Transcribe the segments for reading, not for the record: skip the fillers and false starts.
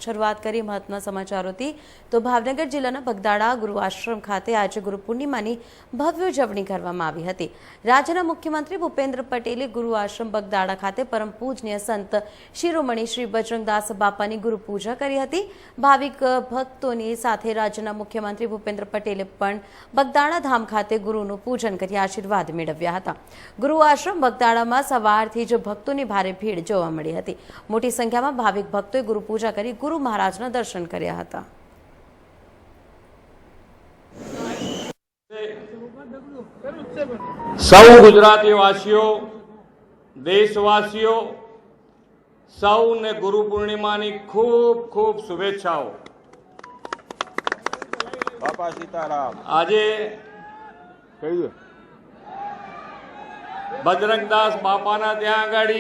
શરૂઆત કરી મહત્વના સમાચારોથી તો ભાવનગર જિલ્લાના બગદાણા ગુરુ આશ્રમ ખાતે આજે ગુરુ પૂર્ણિમાની ભવ્ય ઉજવણી કરવામાં આવી હતી। રાજ્યના મુખ્યમંત્રી ભૂપેન્દ્ર પટેલે ગુરુ આશ્રમ બગદાણા ખાતે પરમ પૂજનીય સંત શિરોમણી શ્રી બજરંગદાસ બાપાની ગુરુ પૂજા કરી હતી। ભાવિક ભક્તોની સાથે રાજ્યના મુખ્યમંત્રી ભૂપેન્દ્ર પટેલે પણ બગદાણા ધામ ખાતે ગુરુનું પૂજન કરી આશીર્વાદ મેળવ્યા હતા। ગુરુ આશ્રમ બગદાણામાં સવારથી જ ભક્તોની ભારે ભીડ જોવા મળી હતી। મોટી સંખ્યામાં ભાવિક ભક્તોએ ગુરુ પૂજા કરી ગુરુ મહારાજના દર્શન કર્યા હતા। સૌ ગુજરાતીવાસીઓ, દેશવાસીઓ સૌને ગુરુ પૂર્ણિમાની ખૂબ ખૂબ શુભેચ્છાઓ। બાપા સીતારામ। આજે બજરંગદાસ બાપાના ત્યાં આગળ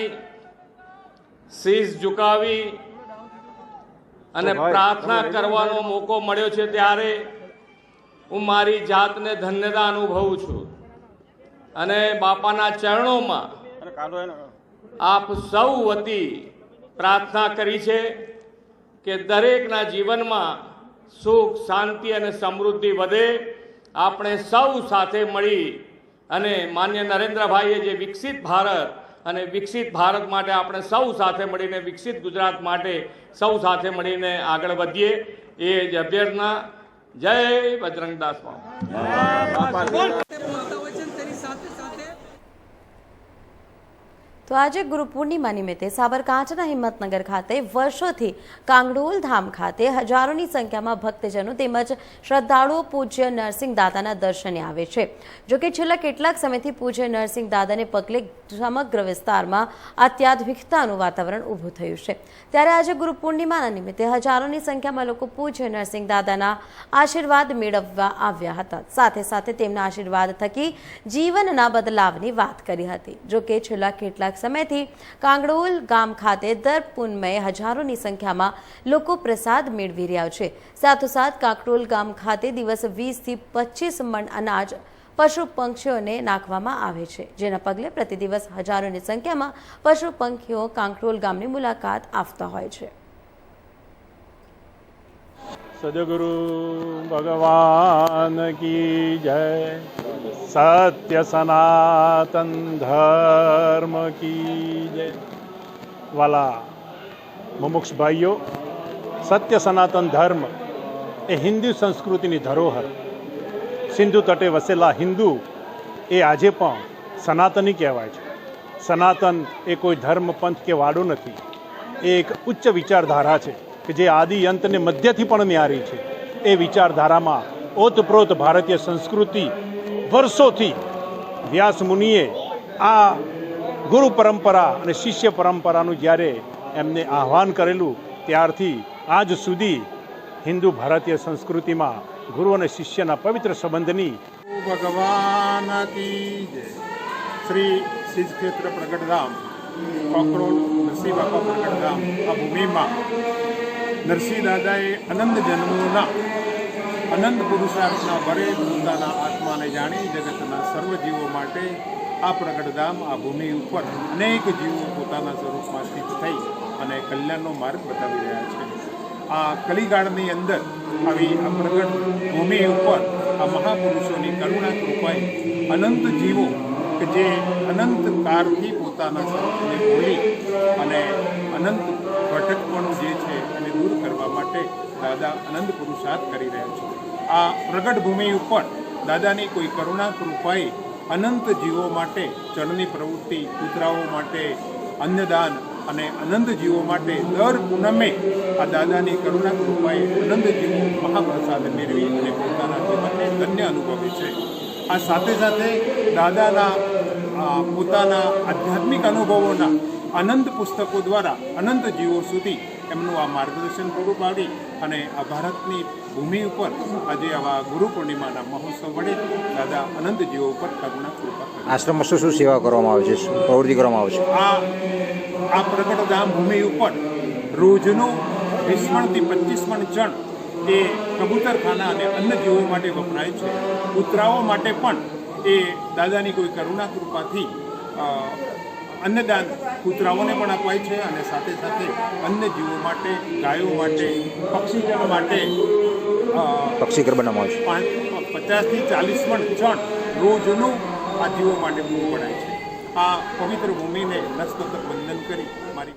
શીશ ઝુકાવી અને પ્રાર્થના કરવાનો મોકો મળ્યો છે ત્યારે હું મારી જાતને ધન્યતા અનુભવું છું અને બાપાના ચરણોમાં આપ સૌ વતી પ્રાર્થના કરી છે કે દરેકના જીવનમાં સુખ, શાંતિ અને સમૃદ્ધિ વધે। આપણે સૌ સાથે મળી અને માન્ય નરેન્દ્રભાઈએ જે વિકસિત ભારત અને વિકસિત ભારત માટે આપણે સૌ સાથે મળીને વિકસિત ગુજરાત માટે સૌ સાથે મળીને આગળ વધીએ એ જ અભ્યર્થના। જય બજરંગદાસ બાપા। તો આજે ગુરુ પૂર્ણિમા નિમિત્તે સાબરકાંઠાના હિંમતનગર ખાતે વર્ષોથી કાંગડોલ ધામ ખાતે હજારોની સંખ્યામાં ભક્તજનો તેમજ શ્રદ્ધાળુઓ પૂજ્ય નરસિંહ દાદાના દર્શને આવે છે। જોકે છેલ્લા કેટલાક સમયથી પૂજ્ય નરસિંહ દાદાને પગલે સમગ્ર વિસ્તારમાં આધ્યાત્મિકતાનું વાતાવરણ ઊભું થયું છે। ત્યારે આજે ગુરુ પૂર્ણિમાના નિમિત્તે હજારોની સંખ્યામાં લોકો પૂજ્ય નરસિંહ દાદાના આશીર્વાદ મેળવવા આવ્યા હતા। સાથે સાથે તેમના આશીર્વાદ થકી જીવનના બદલાવની વાત કરી હતી। જોકે છેલ્લા કેટલાક સમયથી કાંગડોલ ગામ ખાતે દર પૂનમે હજારોની સંખ્યામાં લોકો પ્રસાદ મેળવી રહ્યા છે। સાથોસાથ કાંગડોલ ગામ ખાતે દિવસ 20 થી 25 મણ અનાજ પશુ પંખીઓને નાખવામાં આવે છે, જેના પગલે પ્રતિદિવસ હજારોની સંખ્યામાં પશુ પંખીઓ કાંગડોલ ગામની મુલાકાત આપતા હોય છે। સદગુરુ ભગવાન કી જય। સત્ય સનાતન ધર્મ કી જય। વાલા મુમુક્ષ ભાઈઓ, સત્ય સનાતન ધર્મ એ હિન્દુ સંસ્કૃતિની ધરોહર। સિંધુ તટે વસેલા હિન્દુ એ આજે પણ સનાતની કહેવાય છે। સનાતન એ કોઈ ધર્મ, પંથ કે વાડો નથી, એ એક ઉચ્ચ વિચારધારા છે કે જે આદિ અંતને મધ્યથી પણ ન્યારી છે। એ વિચારધારામાં ઓતપ્રોત ભારતીય સંસ્કૃતિ વર્ષોથી વ્યાસ મુનિએ આ ગુરુ પરંપરા અને શિષ્ય પરંપરાનું જ્યારે એમને આહ્વાન કરેલું ત્યારથી આજ સુધી હિન્દુ ભારતીય સંસ્કૃતિમાં ગુરુ અને શિષ્યના પવિત્ર સંબંધની ભગવાન કી જય। શ્રી સિદ્ધ ક્ષેત્ર પ્રગટધામ કાંકરોલ નરસિંહ બાપા પ્રગટધામ આ ભૂમિમાં નરસિંહ દાદાએ અનંત જન્મોના અનંત પુરુષાર્થના બરે પોતાના આત્માને જાણી જગતના સર્વ જીવો માટે આ પ્રગટધામ આ ભૂમિ ઉપર અનેક જીવો પોતાના સ્વરૂપમાં સ્થિત થઈ અને કલ્યાણનો માર્ગ બતાવી રહ્યા છે। આ કલિકાળની અંદર આવી આ પ્રગટ ભૂમિ ઉપર આ મહાપુરુષોની કરુણા કૃપાએ અનંત જીવો કે જે અનંત કાળથી પોતાના સ્વરૂપને ભૂલી અને અનંત ભટકપણું જે છે એને દૂર કરવા માટે દાદા અનંત પુરુષાર્થ કરી રહ્યા છે। આ પ્રગટ ભૂમિ ઉપર દાદાની કોઈ કરુણા કૃપાએ અનંત જીવો માટે ચરણની પ્રવૃત્તિ, કૂતરાઓ માટે અન્નદાન અને અનંત જીવો માટે દર પૂનમે આ દાદાની કરુણા કૃપાએ અનંત જીવો મહાપ્રસાદ મેળવી અને પોતાના જીવનને ધન્ય અનુભવે છે। આ સાથે સાથે દાદાના પોતાના આધ્યાત્મિક અનુભવોના અનંત પુસ્તકો દ્વારા અનંત જીવો સુધી એમનું આ માર્ગદર્શન પૂરું પાડી અને આ ભારતની ભૂમિ ઉપર આજે આવા ગુરુ પૂર્ણિમાના મહોત્સવ વડે દાદા અનંત જીવો ઉપર કરુણા કૃપા કરે। આશ્રમમાં શું શું સેવા કરવામાં આવે છે, શું પ્રવૃત્તિ કરવામાં આવે છે? આ પ્રગટધામ ભૂમિ ઉપર રોજનું 20 થી 25 મણ ચણ એ કબૂતરખાના અને અન્ય જીવો માટે વપરાય છે। કૂતરાઓ માટે પણ એ દાદાની કોઈ કરુણા કૃપાથી અન્નદાન કૂતરાઓને પણ અપાય છે અને સાથે સાથે અન્ય જીવો માટે, ગાયો માટે, પક્ષીજનો માટે પક્ષીઘર બનાવવામાં આવે છે. 50 થી 40 મણ ચણ રોજનું આ જીવો માટે પૂરું પડાય છે. આ પવિત્ર ભૂમિને નતમસ્તક વંદન કરી મારી.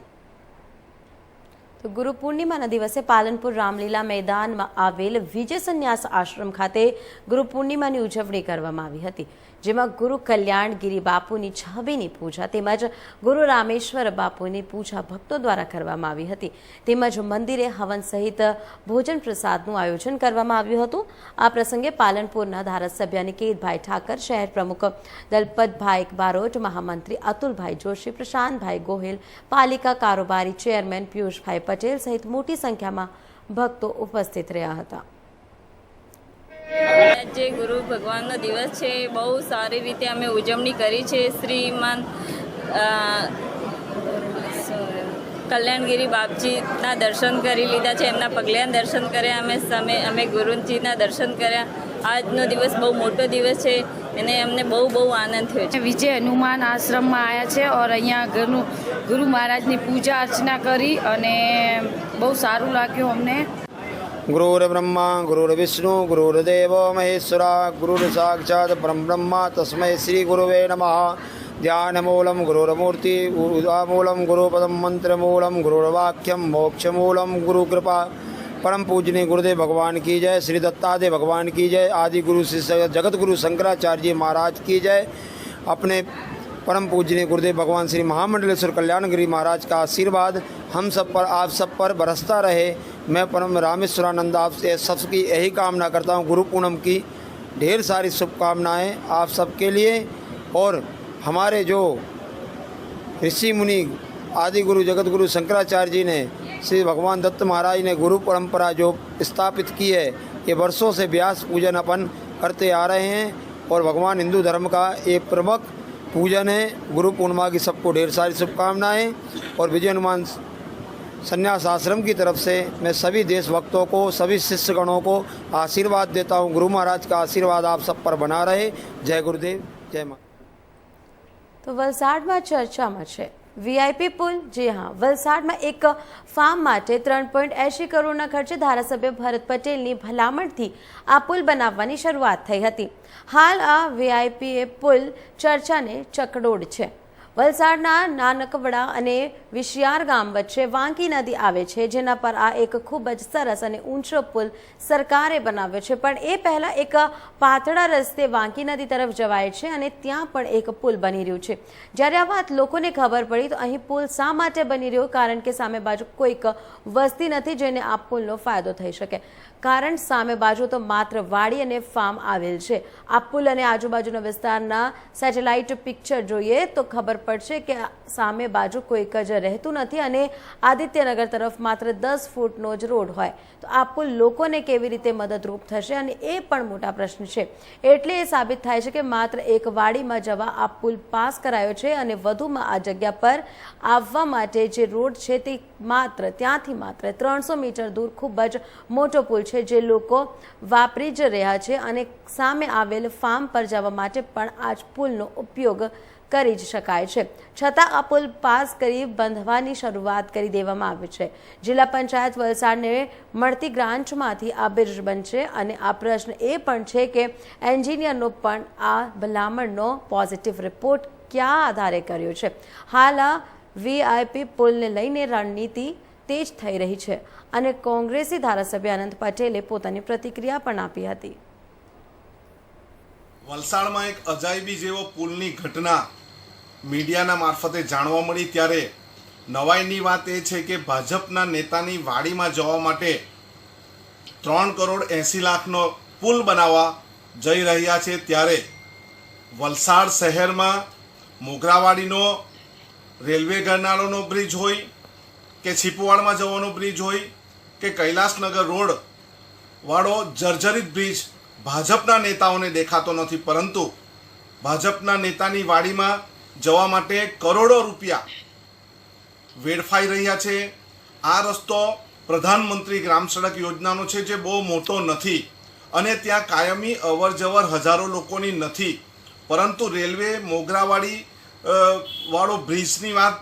તો ગુરુ પૂર્ણિમાના દિવસે પાલનપુર રામલીલા મેદાનમાં આવેલ વિજય સંન્યાસ આશ્રમ ખાતે ગુરુ પૂર્ણિમાની ઉજવણી કરવામાં આવી હતી, જેમાં ગુરુ કલ્યાણગીરી બાપુની છબીની પૂજા તેમજ ગુરુ રામેશ્વર બાપુની પૂજા ભક્તો દ્વારા કરવામાં આવી હતી. તેમજ મંદિરે હવન સહિત ભોજન પ્રસાદનું આયોજન કરવામાં આવ્યું હતું. આ પ્રસંગે પાલનપુરના ધારાસભ્ય નિકેતભાઈ ઠાકર, શહેર પ્રમુખ દલપતભાઈ બારોટ, મહામંત્રી અતુલભાઈ જોશી, પ્રશાંતભાઈ ગોહિલ, પાલિકા કારોબારી ચેરમેન પિયુષભાઈ પટેલ સહિત મોટી સંખ્યામાં ભક્તો ઉપસ્થિત રહ્યા હતા. જે ગુરુ ભગવાનનો દિવસ છે, બહુ સારી રીતે અમે ઉજવણી કરી છે. શ્રીમાન કલ્યાણગીરી બાપજીના દર્શન કરી લીધા છે, એમના પગલાં દર્શન કર્યા, અમે ગુરુજીના દર્શન કર્યા. આજનો દિવસ બહુ મોટો દિવસ છે અને અમને બહુ આનંદ થયો છે. વિજય હનુમાન આશ્રમમાં આવ્યા છે ઓર અહીંયા ગુરુ મહારાજની પૂજા અર્ચના કરી અને બહુ સારું લાગ્યું અમને. गुरुर्ब्रह्मा गुरुर्विष्णु गुरुर्देव महेश्वरा गुरुर् साक्षात् परब्रह्मा तस्मै श्री गुरुवे नमः. ध्यानमूलं गुरुर्मूर्ति उदामूलं गुरुपदं मंत्रमूलं गुरुर्वाक्यं मोक्षमूलं गुरुकृपा. परम पूजनीय गुरुदेव भगवान की जय. श्री दत्तादेव भगवान की जय. आदि गुरु श्री जगत गुरु शंकराचार्य जी महाराज की जय. अपने परम पूजनीय गुरुदेव भगवान श्री महामंडलेश्वर कल्याणगिरी महाराज का आशीर्वाद हम सब पर, आप सब पर बरसता रहे. मैं परम रामेश्वरानंद आप सबकी यही कामना करता हूँ. गुरु पूनम की ढेर सारी शुभकामनाएं आप सबके लिए. और हमारे जो ऋषि मुनि आदि गुरु जगत गुरु शंकराचार्य जी ने, श्री भगवान दत्त महाराज ने गुरु परंपरा जो स्थापित की है, ये वर्षों से व्यास पूजन अपन करते आ रहे हैं और भगवान हिंदू धर्म का एक प्रमुख पूजन है. गुरु पूर्णिमा की सबको ढेर सारी शुभकामनाएं. और विजय हनुमान संन्यास आश्रम की तरफ से मैं सभी देशभक्तों को, सभी शिष्यगणों को आशीर्वाद देता हूँ. गुरु महाराज का आशीर्वाद आप सब पर बना रहे. जय गुरुदेव, जय माँ. તો વલસાડમાં ચર્ચામાં છે વીઆઈપી પુલ. જી હા, વલસાડમાં એક ફાર્મ માટે 3.80 કરોડના ખર્ચે ધારાસભ્ય ભરત પટેલની ભલામણથી આ પુલ બનાવવાની શરૂઆત થઈ હતી. હાલ આ વીઆઈપી પુલ ચર્ચાને ચકડોળ છે. વલસાડના નાનકવડા અને વિશિયાર ગામ વચ્ચે વાંકી નદી આવે છે, જેના પર આ એક ખૂબ જ સરસ અને ઊંચો પુલ સરકારે બનાવ્યો છે. પણ એ પહેલાં એક પાતળા રસ્તે વાંકી નદી તરફ જવાય છે અને ત્યાં પણ એક પુલ બની રહ્યું છે. જ્યારે આ વાત લોકોને ખબર પડી તો અહીં પુલ શા માટે બની રહ્યો, કારણ કે સામે બાજુ કોઈક વસ્તી નથી જેને આ પુલનો ફાયદો થઈ શકે. કારણ સામે બાજુ તો માત્ર વાડી અને ફાર્મ આવેલ છે. આ પુલ અને આજુબાજુના વિસ્તારના સેટેલાઇટ પિક્ચર જોઈએ તો ખબર પડશે કે સામે બાજુ કોઈક જ રહેતું નથી અને આદિત્યનગર તરફ માત્ર 10 ફૂટનો જ રોડ હોય તો આ પુલ લોકોને કેવી રીતે મદદરૂપ થશે, અને એ પણ મોટા પ્રશ્ન છે. એટલે એ સાબિત થાય છે કે માત્ર એક વાડીમાં જવા આ પુલ પાસ કરાયો છે અને વધુમાં આ જગ્યા પર આવવા માટે જે રોડ છે તે ત્યાંથી માત્ર 300 મીટર દૂર ખૂબ જ મોટો પુલ છે જે લોકો વાપરી જ રહ્યા છે અને સામે આવેલ ફાર્મ પર જવા માટે પણ આ જ પુલનો ઉપયોગ કરી જ શકાય છે. છતાં આ પુલ પાસ કરી બાંધવાની શરૂઆત કરી દેવામાં આવી છે. જિલ્લા પંચાયત વલસાડને મળતી ગ્રાન્ટમાંથી આ બ્રિજ બનશે અને આ પ્રશ્ન એ પણ છે કે એન્જિનિયરનો પણ આ ભલામણનો પોઝિટિવ રિપોર્ટ કયા આધારે કર્યો છે. હાલ આ વીઆઈપી પુલને લઈને રણનીતિ તેજ થઈ રહી છે અને કોંગ્રેસી ધારાસભ્ય અનંત પટેલે પોતાની પ્રતિક્રિયા પણ આપી હતી. વલસાડમાં એક અજાયબી જેવો પુલની ઘટના મીડિયાના મારફતે જાણવા મળી ત્યારે નવાઈની વાત એ છે કે ભાજપના નેતાની વાડીમાં જવા માટે 3 કરોડ 80 લાખનો પુલ બનાવવા જઈ રહ્યા છે. ત્યારે વલસાડ શહેરમાં મોગરાવાડીનો રેલવે ગરનાળાનો બ્રિજ હોય કે છીપવાડમાં જવાનો બ્રિજ હોય કે કૈલાસનગર રોડ વાળો જર્જરિત બ્રિજ ભાજપના નેતાઓને દેખાતો નથી, પરંતુ ભાજપના નેતાની વાડીમાં જવા માટે કરોડો રૂપિયા વેડફાઈ રહ્યા છે. આ રસ્તો પ્રધાનમંત્રી ગ્રામ સડક યોજનાનો છે જે બહુ મોટો નથી અને ત્યાં કાયમી અવર જવર હજારો લોકોની નથી, પરંતુ રેલવે મોગરાવાડી વાળો બ્રિજની વાત,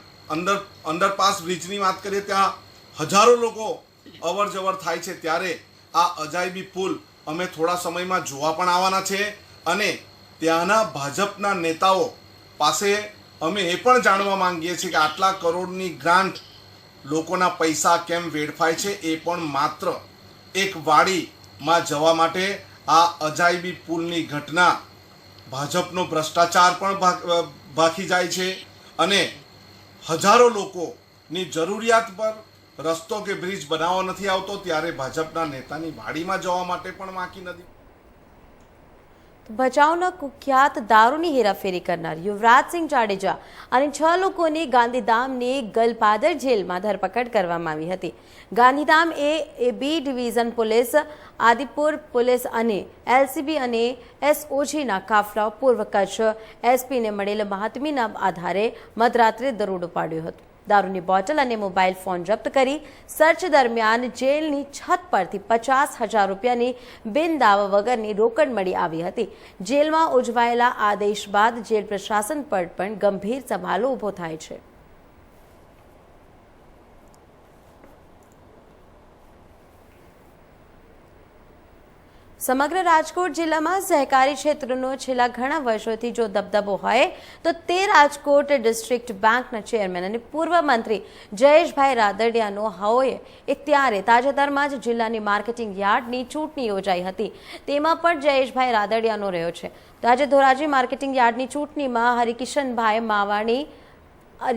અંડરપાસ બ્રિજની વાત કરીએ, ત્યાં હજારો લોકો અવર જવર થાય છે, ત્યારે આ અજાયબી પુલ અમે થોડા સમયમાં જોવા પણ આવવાના છે અને ત્યાંના ભાજપના નેતાઓ પાસે અમે એ પણ જાણવા માંગીએ છીએ કે આટલા કરોડની ગ્રાન્ટ લોકોના પૈસા કેમ વેડફાય છે, એ પણ માત્ર એક વાડીમાં જવા માટે. આ અજાયબી પુલની ઘટના ભાજપનો ભ્રષ્ટાચાર પણ ભાખી જાય છે અને હજારો લોકોની જરૂરિયાત પર રસ્તો કે બ્રિજ બનાવવા નથી આવતો, ત્યારે ભાજપના નેતાની વાડીમાં જવા માટે પણ વાંકી નથી. ભચાઉના કુખ્યાત દારૂની હેરાફેરી કરનાર યુવરાજસિંહ જાડેજા અને 6 લોકોની ગાંધીધામની ગલપાદર જેલમાં ધરપકડ કરવામાં આવી હતી. Gandhidham B division police, Adipur police અને એલસીબી અને એસઓજીના કાફલાઓ પૂર્વ કચ્છ એસપીને મળેલ માહિતીના આધારે મધરાત્રે દરોડો પાડ્યો હતો. દારૂની બોટલ અને મોબાઈલ ફોન જપ્ત કરી સર્ચ દરમિયાન જેલની છત પરથી 50,000 રૂપિયાની બિન દાવા વગરની રોકડ મળી આવી હતી. જેલમાં ઉજવાયેલા આદેશ બાદ જેલ પ્રશાસન પર પણ ગંભીર સવાલો ઊભો થાય છે. સમગ્ર રાજકોટ જિલ્લામાં સહકારી ક્ષેત્રનો છેલ્લા ઘણા વર્ષોથી જો દબદબો હોય તો તે રાજકોટ ડિસ્ટ્રિક્ટ બેંકના ચેરમેન અને પૂર્વ મંત્રી જયેશભાઈ રાદડિયાનો હોય. ત્યારે તાજેતરમાં જ જિલ્લાની માર્કેટિંગ યાર્ડની ચૂંટણી યોજાઈ હતી, તેમાં પણ જયેશભાઈ રાદડિયાનો રહ્યો છે. તો આજે ધોરાજી માર્કેટિંગ યાર્ડની ચૂંટણીમાં હરિકિશનભાઈ માવાણી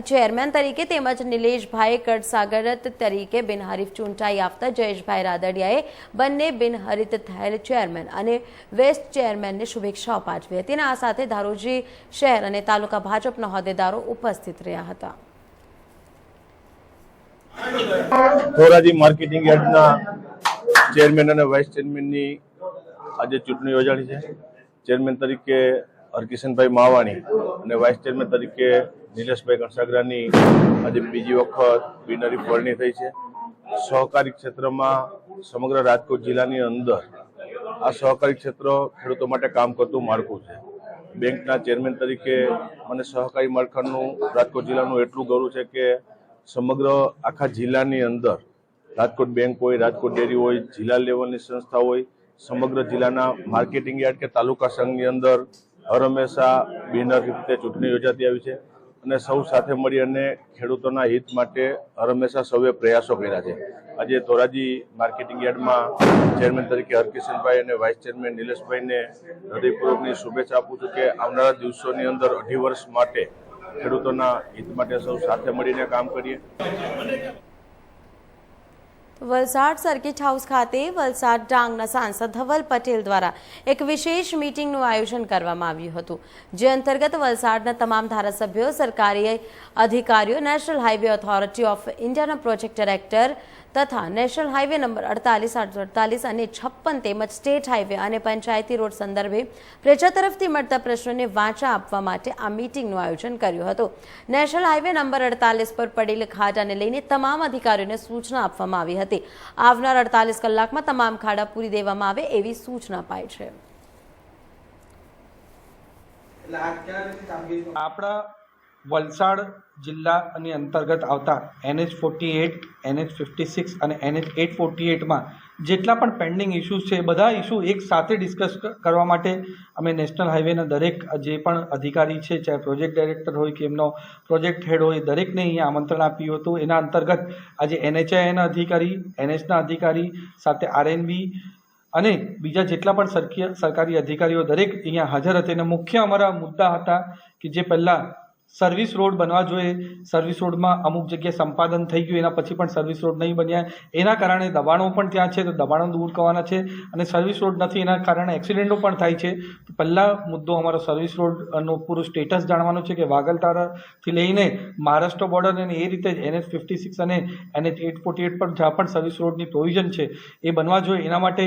ચેરમેન તરીકે તેમજ નિલેશભાઈ કડસાગરત તરીકે બિનહરીફ ચૂંટાઈ આવતા જયેશભાઈ રાદડિયાએ બંને બિનહરીફ થયેલ ચેરમેન અને વેસ્ટ ચેરમેનને શુભેચ્છાઓ પાઠવી હતી. અને આ સાથે ધારોજી શહેર અને તાલુકા ભાજપના હોદ્દેદારો ઉપસ્થિત રહ્યા હતા. ધોરાજી માર્કેટિંગ યાર્ડના ચેરમેન અને વાઇસ ચેરમેનની આજે ચૂંટણી યોજાણી છે. ચેરમેન તરીકે હરકિશનભાઈ માવાણી અને વાઇસ ચેરમેન તરીકે નિલેશભાઈ કણસાગરાની આજે બીજી વખત બિનહરીફ વરણી થઈ છે. સહકારી ક્ષેત્રમાં સમગ્ર રાજકોટ જિલ્લાની અંદર આ સહકારી ક્ષેત્ર ખેડૂતો માટે કામ કરતું માળખું છે. બેંકના ચેરમેન તરીકે મને સહકારી માળખાનું રાજકોટ જિલ્લાનું એટલું ગૌરવ છે કે સમગ્ર આખા જિલ્લાની અંદર રાજકોટ બેંક હોય, રાજકોટ ડેરી હોય, જિલ્લા લેવલની સંસ્થા હોય, સમગ્ર જિલ્લાના માર્કેટિંગ યાર્ડ કે તાલુકા સંઘની અંદર હર હંમેશા બિનહરીફ રીતે ચૂંટણી યોજાતી આવી છે અને સૌ સાથે મળી અને ખેડૂતોના હિત માટે હર હંમેશા સૌએ પ્રયાસો કર્યા છે. આજે ધોરાજી માર્કેટિંગ યાર્ડમાં ચેરમેન તરીકે હરકિશનભાઈ અને વાઇસ ચેરમેન નિલેશભાઈને હૃદયપૂર્વકની શુભેચ્છા આપું છું કે આવનારા દિવસોની અંદર 2.5 વર્ષ માટે ખેડૂતોના હિત માટે સૌ સાથે મળીને કામ કરીએ. વલસાડ સર્કિટ હાઉસ ખાતે વલસાડ ડાંગના સાંસદ ધવલ પટેલ દ્વારા એક વિશેષ મીટિંગનું આયોજન કરવામાં આવ્યું હતું, જે અંતર્ગત વલસાડના તમામ ધારાસભ્યો, સરકારી અધિકારીઓ, નેશનલ હાઈવે ઓથોરિટી ઓફ ઇન્ડિયાના પ્રોજેક્ટ ડાયરેક્ટર તથા નેશનલ હાઈવે નંબર 48, 848 અને 56 તેમજ સ્ટેટ હાઈવે અને પંચાયતી રોડ સંદર્ભે પ્રજા તરફથી મળતા પ્રશ્નોને વાચા આપવા માટે આ મીટિંગનું આયોજન કર્યું હતું. નેશનલ હાઈવે નંબર 48 પર પડેલ ખાડાને લઈને તમામ અધિકારીઓને સૂચના આપવામાં આવી હતી. આવનાર 48 કલાકમાં તમામ ખાડા પૂરી દેવામાં આવે એવી સૂચના અપાઈ છે. આપણા વલસાડ જિલ્લા અને અંતર્ગત આવતા NH48, NH56 અને NH848માં જેટલા પણ પેન્ડિંગ ઇસ્યુઝ છે, બધા ઇસ્યુ એક સાથે ડિસ્કસ કરવા માટે અમે નેશનલ હાઈવેના દરેક જે પણ અધિકારી છે, ચાહે પ્રોજેક્ટ ડાયરેક્ટર હોય કે એમનો પ્રોજેક્ટ હેડ હોય, દરેકને અહીંયા આમંત્રણ આપ્યું હતું. એના અંતર્ગત આજે NHIના અધિકારી, NHના અધિકારી સાથે RNB અને બીજા જેટલા પણ સરકારી અધિકારીઓ દરેક અહીંયા હાજર હતા. અને મુખ્ય અમારા મુદ્દા હતા કે જે પહેલાં સર્વિસ રોડ બનવા જોઈએ, સર્વિસ રોડમાં અમુક જગ્યાએ સંપાદન થઈ ગયું, એના પછી પણ સર્વિસ રોડ નહીં બન્યા, એના કારણે દબાણો પણ ત્યાં છે, તો દબાણો દૂર કરવાના છે. અને સર્વિસ રોડ નથી, એના કારણે એક્સિડન્ટો પણ થાય છે. તો પહેલાં મુદ્દો અમારો સર્વિસ રોડનું પૂરું સ્ટેટસ જાણવાનું છે કે વાગલતારાથી લઈને મહારાષ્ટ્ર બોર્ડર અને એ રીતે જ NH56 અને NH848 પર જ્યાં પણ સર્વિસ રોડની પ્રોવિઝન છે એ બનવા જોઈએ. એના માટે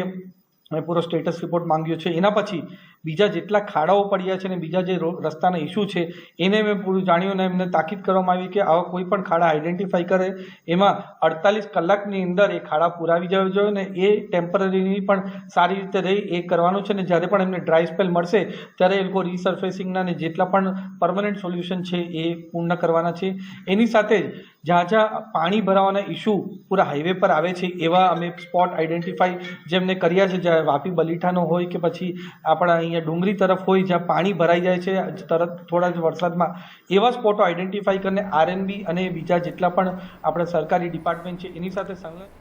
અમે પૂરો સ્ટેટસ રિપોર્ટ માંગ્યો છે. એના પછી બીજા જેટલા ખાડાઓ પડ્યા છે અને બીજા જે રસ્તાના ઇસ્યુ છે એને મેં પૂરું જાણ્યું અને એમને તાકીદ કરવામાં આવી કે આવા કોઈ પણ ખાડા આઈડેન્ટિફાઈ કરે એમાં 48 કલાકની અંદર એ ખાડા પુરાવી જવા જોઈએ અને એ ટેમ્પરરીની પણ સારી રીતે રહી એ કરવાનું છે. અને જ્યારે પણ એમને ડ્રાય સ્પેલ મળશે ત્યારે એ લોકો રીસર્ફેસિંગના અને જેટલા પણ પરમનન્ટ સોલ્યુશન છે એ પૂર્ણ કરવાના છે. એની સાથે જ જ્યાં જ્યાં પાણી ભરાવાના ઇસ્યુ પૂરા હાઈવે પર આવે છે એવા અમે સ્પોટ આઈડેન્ટિફાઈ જેમને કર્યા છે, જ્યાં વાપી બલીઠાનો હોય કે પછી આપણા અહીંયા ડુંગરી તરફ હોય જ્યાં પાણી ભરાઈ જાય છે તરત થોડા જ વરસાદમાં, એવા સ્પોટો આઈડેન્ટિફાઈ કરીને આરએનબી અને બીજા જેટલા પણ આપણા સરકારી ડિપાર્ટમેન્ટ છે એની સાથે સંલગ્ન.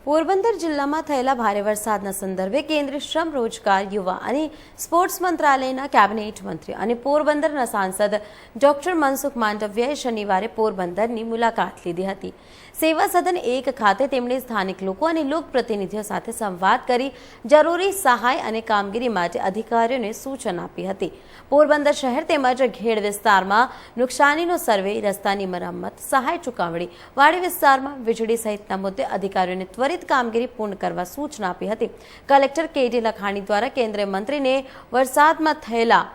પોરબંદર જિલ્લામાં થયેલા ભારે વરસાદના સંદર્ભે કેન્દ્રીય શ્રમ રોજગાર યુવા અને સ્પોર્ટ્સ મંત્રાલયના કેબિનેટ મંત્રી અને પોરબંદરના સાંસદ ડોક્ટર મનસુખ માંડવિયાએ શનિવારે પોરબંદરની મુલાકાત લીધી હતી. સેવા સદન 1 ખાતે તેમણે સ્થાનિક લોકો અને લોકપ્રતિનિધિઓ સાથે સંવાદ કરી જરૂરી સહાય અને કામગીરી માટે અધિકારીઓને સૂચના આપી હતી. પોરબંદર શહેર તેમજ ઘેડ વિસ્તારમાં નુકસાનીનો સર્વે, રસ્તાની મરમ્મત, સહાય ચૂકવણી, વાડી વિસ્તારમાં વીજળી સહિતના મુદ્દે અધિકારીઓને ત્વરિત કામગીરી પૂર્ણ કરવા સૂચના આપી હતી. કલેક્ટર કે.ડી. લખાણી દ્વારા કેન્દ્રીય મંત્રીને વરસાદમાં થયેલા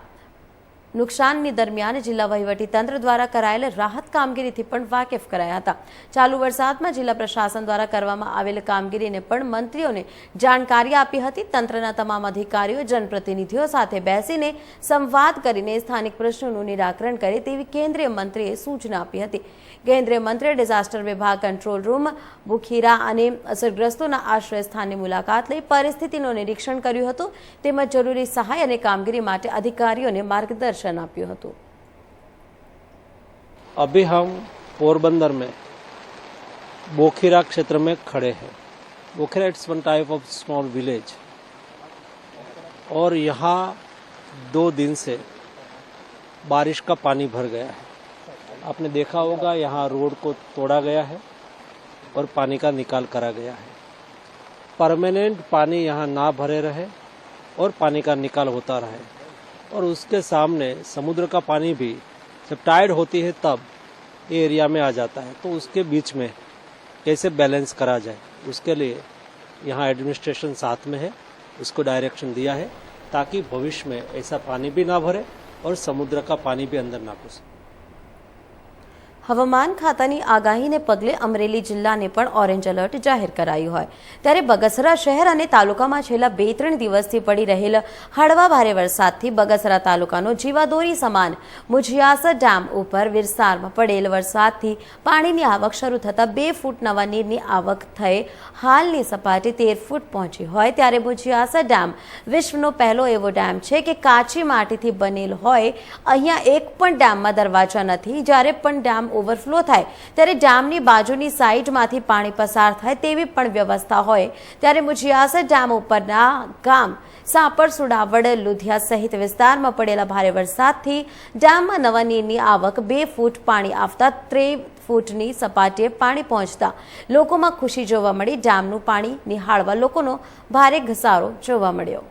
નુકસાનની દરમિયાન જિલ્લા વહીવટી તંત્ર દ્વારા કરાયેલ રાહત કામગીરીથી પણ વાકેફ કરાયા હતા. ચાલુ વરસાદમાં જિલ્લા પ્રશાસન દ્વારા કરવામાં આવેલ કામગીરીને પણ મંત્રીઓને જાણકારી આપી હતી. તંત્રના તમામ અધિકારીઓ જનપ્રતિનિધિઓ સાથે બેસીને સંવાદ કરીને સ્થાનિક પ્રશ્નોનું નિરાકરણ કરે તેવી કેન્દ્રીય મંત્રીએ સૂચના આપી હતી. કેન્દ્રીય મંત્રીએ ડિઝાસ્ટર વિભાગ કંટ્રોલ રૂમ, બુખીરા અને અસરગ્રસ્તોના આશ્રય સ્થાનની મુલાકાત લઈ પરિસ્થિતિનું નિરીક્ષણ કર્યું હતું તેમજ જરૂરી સહાય અને કામગીરી માટે અધિકારીઓને માર્ગદર્શન આપ્યું હતું. अभी हम पोरबंदर में बोखीरा क्षेत्र में खड़े हैं. Bokhira it's one type of small village और यहाँ 2 दिन से बारिश का पानी भर गया है. आपने देखा होगा यहाँ रोड को तोड़ा गया है और पानी का निकाल करा गया है. परमानेंट पानी यहाँ ना भरे रहे और पानी का निकाल होता रहे और उसके सामने समुद्र का पानी भी जब टाइड होती है तब ये एरिया में आ जाता है. तो उसके बीच में कैसे बैलेंस करा जाए उसके लिए यहाँ एडमिनिस्ट्रेशन साथ में है, उसको डायरेक्शन दिया है ताकि भविष्य में ऐसा पानी भी ना भरे और समुद्र का पानी भी अंदर ना घुसे. હવામાન ખાતાની આગાહીને પગલે અમરેલી જિલ્લાને પણ ઓરેન્જ એલર્ટ જાહેર કરાયું હોય ત્યારે બગસરા શહેર અને તાલુકામાં છેલ્લા 2-3 દિવસથી પડી રહેલ હળવા ભારે વરસાદથી બગસરા તાલુકાનો જીવાદોરી સમાન મુજિયાસર ડેમ ઉપર વિસ્તારમાં પડેલ વરસાદથી પાણીની આવક શરૂ થતાં 2 ફૂટ નવા નીરની આવક થઈ હાલની સપાટી 13 ફૂટ પહોંચી હોય ત્યારે મુજિયાસર ડેમ વિશ્વનો પહેલો એવો ડેમ છે કે કાચી માટીથી બનેલ હોય. અહીંયા એક પણ ડેમમાં દરવાજા નથી. જ્યારે પણ ડેમ ઓવરફ્લો થાય ત્યારે ડેમની બાજુની સાઈડમાંથી પાણી પસાર થાય તેવી પણ વ્યવસ્થા હોય ત્યારે મુજિયાસર ડેમ ઉપરના ગામ સાપર, સુડાવડ, લુધિયા સહિત વિસ્તારમાં પડેલા ભારે વરસાદથી ડેમમાં નવા નીરની આવક 2 ફૂટ પાણી આવતા 13 ફૂટની સપાટીએ પાણી પહોંચતા લોકોમાં ખુશી જોવા મળી. ડેમનું પાણી નિહાળવા લોકોનો ભારે ઘસારો જોવા મળ્યો.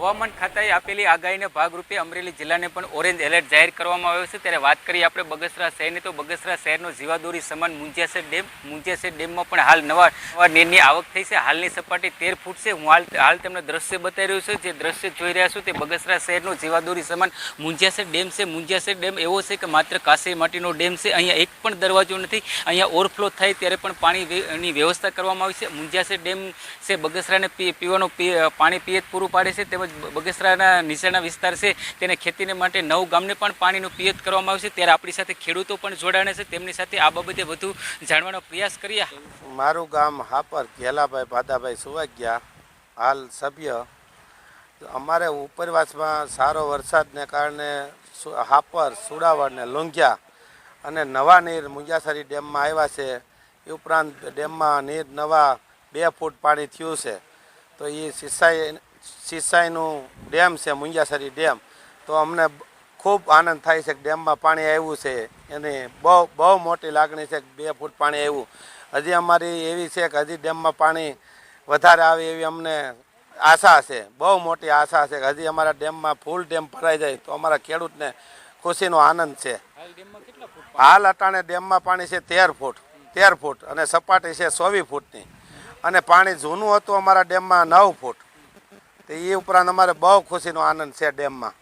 હવામાન ખાતાએ આપેલી આગાહીના ભાગરૂપે અમરેલી જિલ્લાને પણ ઓરેન્જ એલર્ટ જાહેર કરવામાં આવ્યો છે. ત્યારે વાત કરીએ આપણે બગસરા શહેરની, તો બગસરા શહેરનો જીવાદોરી સમાન મુંજિયાસર ડેમમાં પણ હાલ નવા નીરની આવક થઈ છે. હાલની સપાટી 13 ફૂટ છે. હું હાલ તમને દ્રશ્ય બતાવી રહ્યો છું. જે દ્રશ્ય જોઈ રહ્યા છો તે બગસરા શહેરનો જીવાદોરી સમાન મુંજિયાસર ડેમ છે. મુંજિયાસર ડેમ એવો છે કે માત્ર કાસે માટીનો ડેમ છે. અહીંયા એક પણ દરવાજો નથી. અહીંયા ઓવરફ્લો થાય ત્યારે પણ પાણીની વ્યવસ્થા કરવામાં આવી છે. મુંજિયાસર ડેમ છે બગસરાને પીવાનું પાણી પિયત પૂરું પાડે છે. તેમજ બગસરાના નીચાણા વિસ્તાર છે તેને ખેતીને માટે 9 ગામને પણ પાણીનું પિયત કરવામાં આવે છે. ત્યારે આપણી સાથે ખેડૂતો પણ જોડાણા છે. તેમની સાથે આ બાબતે વધુ જાણવાનો પ્રયાસ કરીએ. મારું ગામ હાપર, ઘેલાભાઈ ભાદાભાઈ સુવાગ્યા, હાલ સભ્ય. અમારે ઉપરવાસમાં સારો વરસાદને કારણે હાપર, સુડાવડ ને લુંઘિયા અને નવા નીર મુંજાસરી ડેમમાં આવ્યા છે. એ ઉપરાંત ડેમમાં નીર નવા 2 ફૂટ પાણી થયું છે. તો એ સિંચાઈનું ડેમ છે મુંજાસરી ડેમ. તો અમને ખૂબ આનંદ થાય છે કે ડેમમાં પાણી આવ્યું છે. એની બહુ મોટી લાગણી છે કે 2 ફૂટ પાણી આવ્યું. હજી અમારી એવી છે કે હજી ડેમમાં પાણી વધારે આવે એવી અમને આશા છે, બહુ મોટી આશા છે કે હજી અમારા ડેમમાં ફૂલ ડેમ ભરાઈ જાય તો અમારા ખેડૂતને ખુશીનો આનંદ છે. હાલ અટાણે ડેમમાં પાણી છે 13 ફૂટ અને સપાટી છે 24 ફૂટની. અને પાણી જૂનું હતું અમારા ડેમમાં 9 ફૂટ. તો એ ઉપરાંત અમારે બહુ ખુશીનો આનંદ છે ડેમમાં.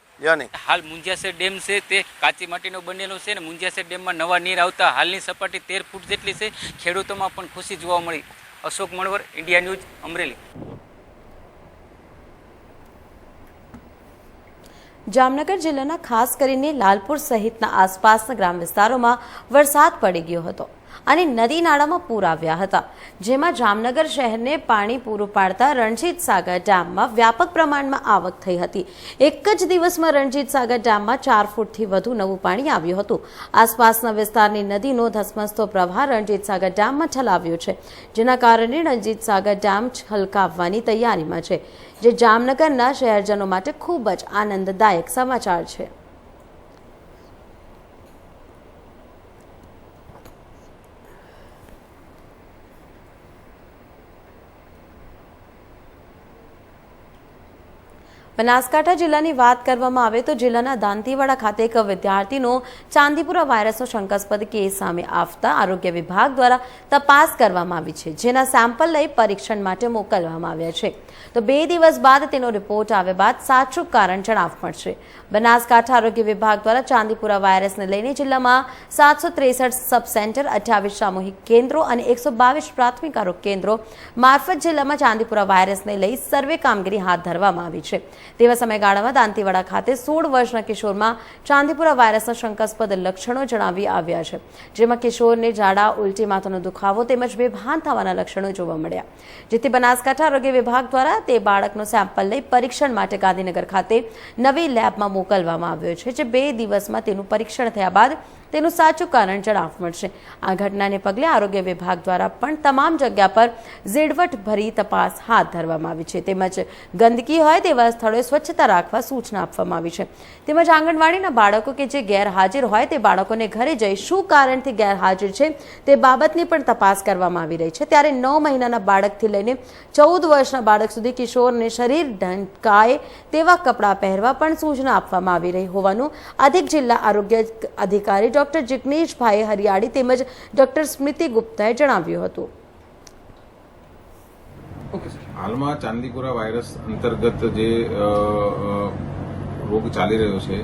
હાલ મુંજિયાસર ડેમ છે તે કાચી માટીનો બનેલો છે અને મુંજિયાસર ડેમમાં નવા નીર આવતા હાલની સપાટી 13 ફૂટ જેટલી છે. ખેડૂતોમાં પણ ખુશી જોવા મળી. Ashok Manvar, India news, Amreli. જામનગર જિલ્લાના ખાસ કરીને લાલપુર સહિતના આસપાસના ગ્રામ વિસ્તારોમાં વરસાદ પડી ગયો હતો અને નદી નાળામાં પૂર આવ્યા હતા, જેમાં જામનગર શહેરને પાણી પૂરું પાડતા રણજીત સાગર ડેમમાં વ્યાપક પ્રમાણમાં આવક થઈ હતી. એક જ દિવસમાં રણજીત સાગર ડેમમાં 4 ફૂટથી વધુ નવું પાણી આવ્યું હતું. આસપાસના વિસ્તારની નદીનો ધસમસતો પ્રવાહ રણજીત સાગર ડેમમાં ઠલાવ્યો છે, જેના કારણે રણજીત સાગર ડેમ છલકાવવાની તૈયારીમાં છે, જે જામનગરના શહેરજનો માટે ખૂબ જ આનંદદાયક સમાચાર છે. બનાસકાંઠા જિલ્લાની વાત કરવામાં આવે તો જિલ્લાના દાંતીવાડા ખાતે એક વિદ્યાર્થીનો ચાંદીપુરા વાયરસનો શંકાસ્પદ કેસ સામે આવતા આરોગ્ય વિભાગ દ્વારા તપાસ કરવામાં આવી છે, જેના સેમ્પલ લઈ પરીક્ષણ માટે મોકલવામાં આવ્યા છે. તો 2 દિવસ બાદ તેનો રિપોર્ટ આવ્યા બાદ સાચું કારણ જણાવવા મળશે. બનાસકાંઠા આરોગ્ય વિભાગ દ્વારા ચાંદીપુરા વાયરસને લઈને જિલ્લામાં 763 સબ સેન્ટર, 28 સામૂહિક કેન્દ્રો અને 122 પ્રાથમિક આરોગ્ય કેન્દ્રો મારફત જિલ્લામાં ચાંદીપુરા વાયરસને લઈ સર્વે કામગીરી હાથ ધરવામાં આવી છે. તેવા સમયગાળામાં દાંતીવાડા ખાતે 16 વર્ષના કિશોરમાં ચાંદીપુરા વાયરસના શંકાસ્પદ લક્ષણો જણાવી આવ્યા છે, જેમાં કિશોરને ઝાડા, ઉલટી, માથાનો દુખાવો તેમજ બેભાન થવાના લક્ષણો જોવા મળ્યા, જેથી બનાસકાંઠા આરોગ્ય વિભાગ દ્વારા તે બાળકનો સેમ્પલ લઈ પરીક્ષણ માટે ગાંધીનગર ખાતે નવી લેબમાં મોકલવામાં આવ્યો છે, જે 2 દિવસમાં તેનું પરીક્ષણ થયા બાદ તેનું સાચું કારણ જણાવવા મળશે. આ ઘટનાને પગલે આરોગ્ય વિભાગ દ્વારા પણ તમામ જગ્યા પર ઝીણવટભરી તપાસ હાથ ધરવામાં આવી છે, તેમજ ગંદકી હોય તેવા સ્થળોએ સ્વચ્છતા રાખવા સૂચના આપવામાં આવી છે. તેમજ આંગણવાડીના બાળકો કે જે ગેરહાજર હોય તે બાળકોને ઘરે જઈ શું કારણથી ગેરહાજર છે તે બાબતની પણ તપાસ કરવામાં આવી રહી છે. ત્યારે 9 મહિનાના બાળકથી લઈને 14 વર્ષના બાળક સુધી કિશોરને શરીર ઢંકાય તેવા કપડાં પહેરવા પણ સૂચના આપવામાં આવી રહી હોવાનું અધિક જિલ્લા આરોગ્ય અધિકારી ડોક્ટર જિગ્નેશભાઈ હરિયાળી તેમજ ડોક્ટર સ્મૃતિ ગુપ્તાએ જણાવ્યું હતું. હાલમાં ચાંદીપુરા વાયરસ અંતર્ગત જે રોગ ચાલી રહ્યો છે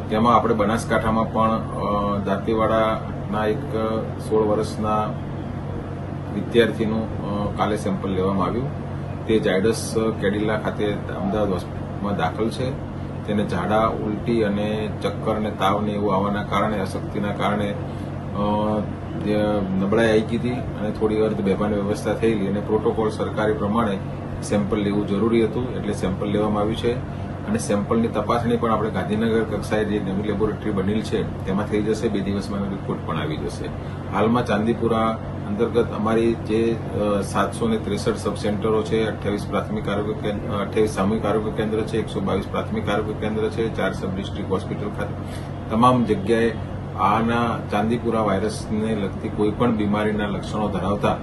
તેમાં આપણે બનાસકાંઠામાં પણ દાંતીવાડાના એક 16 વર્ષના વિદ્યાર્થીનું કાલે સેમ્પલ લેવામાં આવ્યું. તે ઝાયડસ કેડિલા ખાતે અમદાવાદ હોસ્પિટલમાં દાખલ છે. તેને ઝાડા, ઉલટી અને ચક્કર અને તાવને એવું આવવાના કારણે, અશક્તિના કારણે નબળાઈ આવી ગઈ હતી અને થોડી વાર બેભાન વ્યવસ્થા થયેલી અને પ્રોટોકોલ સરકારી પ્રમાણે સેમ્પલ લેવું જરૂરી હતું, એટલે સેમ્પલ લેવામાં આવ્યું છે. અને સેમ્પલની તપાસણી પણ આપણે ગાંધીનગર કક્ષાએ જે નવી લેબોરેટરી બનેલ છે તેમાં થઈ જશે. 2 દિવસમાં રિપોર્ટ પણ આવી જશે. હાલમાં ચાંદીપુરા અંતર્ગત અમારી જે 763 સબ સેન્ટરો છે, 28 પ્રાથમિક આરોગ્ય કેન્દ્ર, 28 સામૂહિક આરોગ્ય કેન્દ્ર છે, 122 પ્રાથમિક આરોગ્ય કેન્દ્ર છે, 4 સબ ડિસ્ટ્રિક્ટ હોસ્પિટલ ખાતે તમામ જગ્યાએ આના ચાંદીપુરા વાયરસને લગતી કોઈપણ બીમારીના લક્ષણો ધરાવતા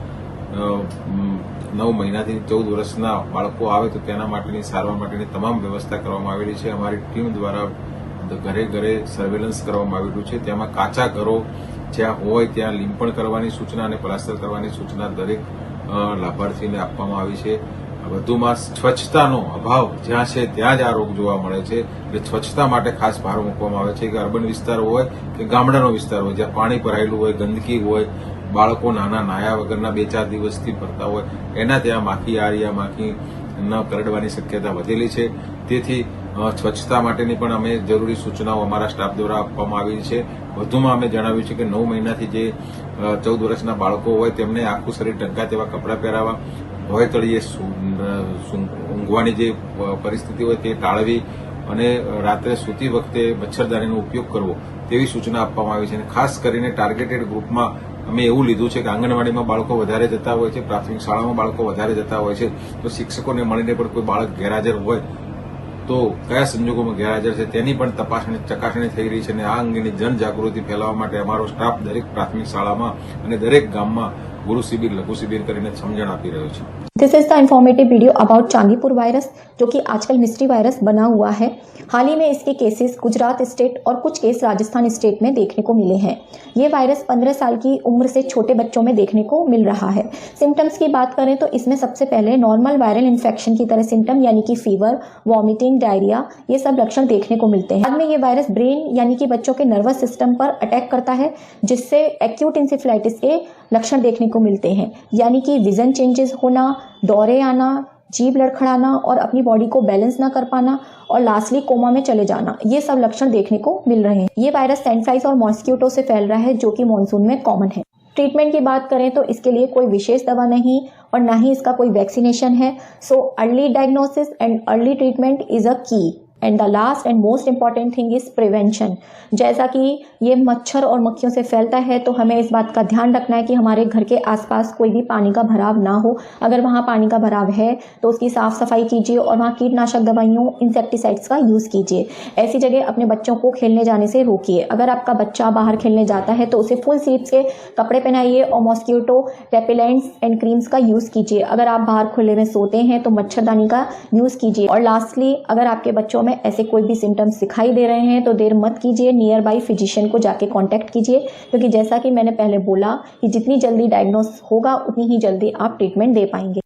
9 મહિનાથી 14 વર્ષના બાળકો આવે તો તેના માટેની સારવાર માટેની તમામ વ્યવસ્થા કરવામાં આવેલી છે. અમારી ટીમ દ્વારા ઘરે ઘરે સર્વેલન્સ કરવામાં આવેલું છે. તેમાં કાચા ઘરો જ્યાં હોય ત્યાં લીંપણ કરવાની સૂચના અને પ્લાસ્ટર કરવાની સૂચના દરેક લાભાર્થીને આપવામાં આવી છે. વધુમાં સ્વચ્છતાનો અભાવ જ્યાં છે ત્યાં જ આ રોગ જોવા મળે છે, એટલે સ્વચ્છતા માટે ખાસ ભાર મૂકવામાં આવે છે કે અર્બન વિસ્તાર હોય કે ગામડાનો વિસ્તાર હોય, જ્યાં પાણી ભરાયેલું હોય, ગંદકી હોય, બાળકો નાના નાયા વગરના 2-4 દિવસથી ફરતા હોય, એના ત્યાં માખી, આરિયા માખી ન કરડવાની શક્યતા વધેલી છે. તેથી સ્વચ્છતા માટેની પણ અમે જરૂરી સૂચનાઓ અમારા સ્ટાફ દ્વારા આપવામાં આવી છે. વધુમાં અમે જણાવ્યું છે કે 9 મહિનાથી જે 14 વર્ષના બાળકો હોય તેમને આખું શરીર ઢંકાય તેવા કપડાં પહેરાવા, ભોય તળીએ ઊંઘવાની જે પરિસ્થિતિ હોય તે ટાળવી અને રાત્રે સૂતી વખતે મચ્છરદાનીનો ઉપયોગ કરવો તેવી સૂચના આપવામાં આવી છે. અને ખાસ કરીને ટાર્ગેટેડ ગ્રુપમાં અમે એવું લીધું છે કે આંગણવાડીમાં બાળકો વધારે જતા હોય છે, પ્રાથમિક શાળામાં બાળકો વધારે જતા હોય છે, તો શિક્ષકોને મળીને પણ કોઈ બાળક ગેરહાજર હોય તો કયા સંજોગોમાં ગેરહાજર છે તેની પણ ચકાસણી થઈ રહી છે. અને આ અંગેની જનજાગૃતિ ફેલાવવા માટે અમારો સ્ટાફ દરેક પ્રાથમિક શાળામાં અને દરેક ગામમાં ગુરુ શિબિર, લઘુ શિબિર કરીને સમજણ આપી રહ્યો છે. This is the informative video about Chandipur virus, जो कि आजकल मिस्ट्री वायरस बना हुआ है। हाल ही में इसके केसेस गुजरात स्टेट और कुछ केस राजस्थान स्टेट में देखने को मिले हैं। ये वायरस 15 साल की उम्र से छोटे बच्चों में देखने को मिल रहा है। सिम्टम्स की बात करें तो इसमें सबसे पहले नॉर्मल वायरल इन्फेक्शन की तरह सिम्टम यानी कि फीवर, वॉमिटिंग, डायरिया, ये सब लक्षण देखने को मिलते हैं। बाद में ये वायरस ब्रेन यानी कि बच्चों के नर्वस सिस्टम पर अटैक करता है, जिससे एक्यूट इंसेफेलाइटिस के लक्षण देखने को मिलते हैं, यानी कि विजन चेंजेस होना, दौरे आना, जीभ लड़खड़ाना और अपनी बॉडी को बैलेंस ना कर पाना और लास्टली कोमा में चले जाना, ये सब लक्षण देखने को मिल रहे हैं। ये वायरस सैंडफ्लाइज और मॉस्किटो से फैल रहा है, जो कि मॉनसून में कॉमन है। ट्रीटमेंट की बात करें तो इसके लिए कोई विशेष दवा नहीं और ना ही इसका कोई वैक्सीनेशन है। So early diagnosis and early treatment is a key and the last and most important thing is prevention. जैसा कि ये मच्छर और मक्खियों से फैलता है, तो हमें इस बात का ध्यान रखना है कि हमारे घर के आसपास कोई भी पानी का भराव ना हो। अगर वहाँ पानी का भराव है तो उसकी साफ सफाई कीजिए और वहाँ कीटनाशक दवाइयों, इंसेक्टिसाइड्स का यूज़ कीजिए। ऐसी जगह अपने बच्चों को खेलने जाने से रोकिए। अगर आपका बच्चा बाहर खेलने जाता है तो उसे फुल स्लीव्स के कपड़े पहनाइए और मॉस्किटो रेपेलेंट्स एंड क्रीम्स का यूज़ कीजिए। अगर आप बाहर खुले में सोते हैं तो मच्छरदानी का यूज़ कीजिए। और लास्टली, अगर आपके बच्चों में ऐसे कोई भी सिम्टम्स दिखाई दे रहे हैं तो देर मत कीजिए, नियर बाई फिजिशियन को जाके कांटेक्ट कीजिए, क्योंकि जैसा कि मैंने पहले बोला कि जितनी जल्दी डायग्नोस होगा उतनी ही जल्दी आप ट्रीटमेंट दे पाएंगे।